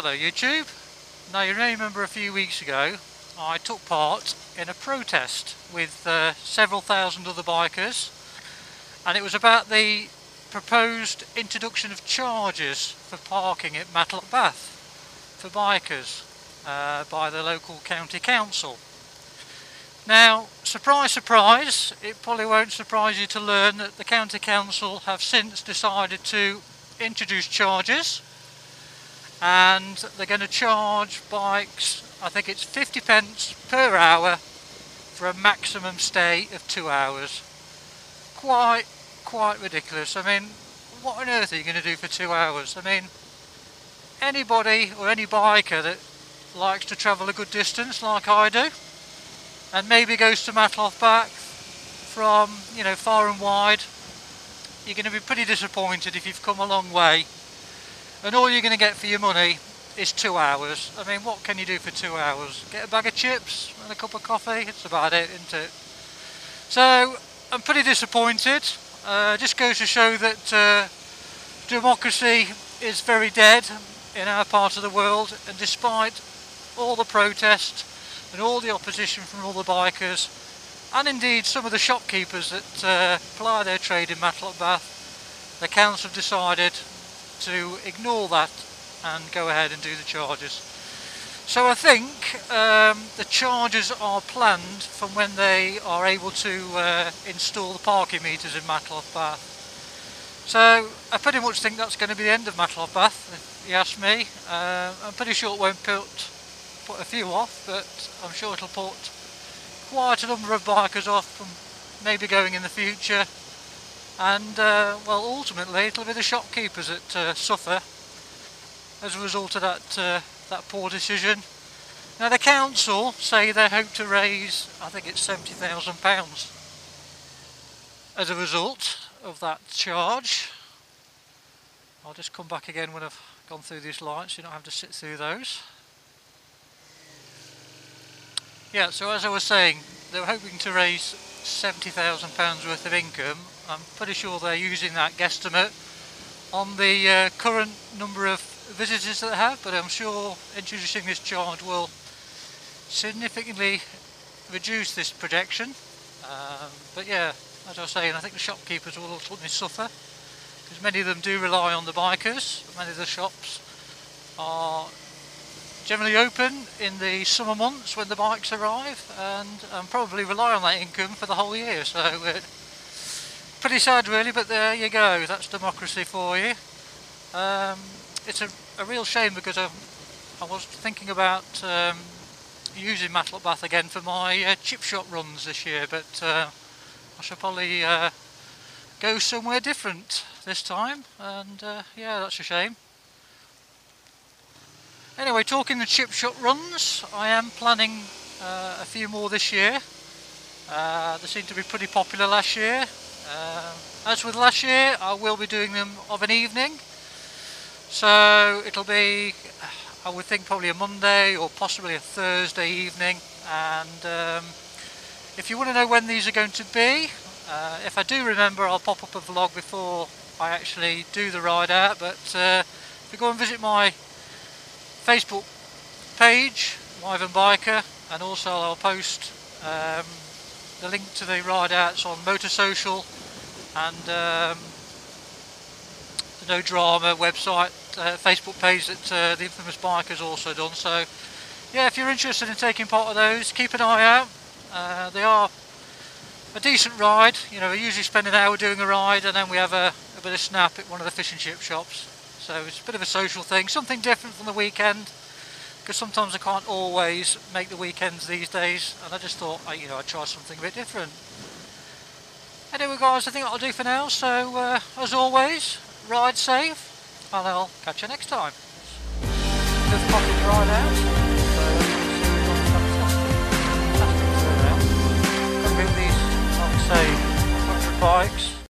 Hello YouTube. Now you may remember a few weeks ago I took part in a protest with several thousand other bikers, and it was about the proposed introduction of charges for parking at Matlock Bath for bikers by the local county council. Now, surprise surprise, it probably won't surprise you to learn that the county council have since decided to introduce charges, and they're going to charge bikes, I think it's 50 pence per hour for a maximum stay of 2 hours. Quite ridiculous. I mean, what on earth are you going to do for 2 hours? I mean, anybody or any biker that likes to travel a good distance like I do, and maybe goes to Matlock Bath from, far and wide, you're going to be pretty disappointed if you've come a long way and all you're going to get for your money is 2 hours. I mean, what can you do for 2 hours? Get a bag of chips and a cup of coffee? It's about it, isn't it? So, I'm pretty disappointed. Just goes to show that democracy is very dead in our part of the world, and despite all the protest and all the opposition from all the bikers, and indeed some of the shopkeepers that ply their trade in Matlock Bath, the council have decided to ignore that and go ahead and do the charges. So I think the charges are planned from when they are able to install the parking meters in Matlock Bath. So I pretty much think that's going to be the end of Matlock Bath, if you ask me. I'm pretty sure it won't put a few off, but I'm sure it'll put quite a number of bikers off from maybe going in the future. And well, ultimately it'll be the shopkeepers that suffer as a result of that poor decision. Now the council say they hope to raise, I think it's £70,000 as a result of that charge. I'll just come back again when I've gone through these lights, you don't have to sit through those. Yeah, so as I was saying, they were hoping to raise £70,000 worth of income. I'm pretty sure they're using that guesstimate on the current number of visitors that they have, but I'm sure introducing this charge will significantly reduce this projection. But yeah, as I was saying, I think the shopkeepers will ultimately suffer, because many of them do rely on the bikers. Many of the shops are generally open in the summer months when the bikes arrive, and probably rely on that income for the whole year. So pretty sad really, but there you go, that's democracy for you. It's a real shame, because I was thinking about using Matlock Bath again for my chip shop runs this year, but I shall probably go somewhere different this time, and yeah, that's a shame. Anyway, talking the chip shop runs, I am planning a few more this year. They seemed to be pretty popular last year. As with last year, I will be doing them of an evening, so it'll be, I would think, probably a Monday or possibly a Thursday evening. And if you want to know when these are going to be, if I do remember, I'll pop up a vlog before I actually do the ride out. But if you go and visit my Facebook page, wyvernbiker, and also I'll post the link to the ride outs on Motorsocial and the No Drama website, Facebook page that the Infamous Biker's also done. So yeah, if you're interested in taking part of those, keep an eye out. They are a decent ride. We usually spend an hour doing a ride, and then we have a bit of snap at one of the fish and chip shops. So it's a bit of a social thing, something different from the weekend, because sometimes I can't always make the weekends these days, and I just thought I'd try something a bit different. Anyway guys, I think that'll do for now. So as always, ride safe, and I'll catch you next time. Just popped the ride out. So fantastic turnout. Got to get these, like I say, 100 bikes.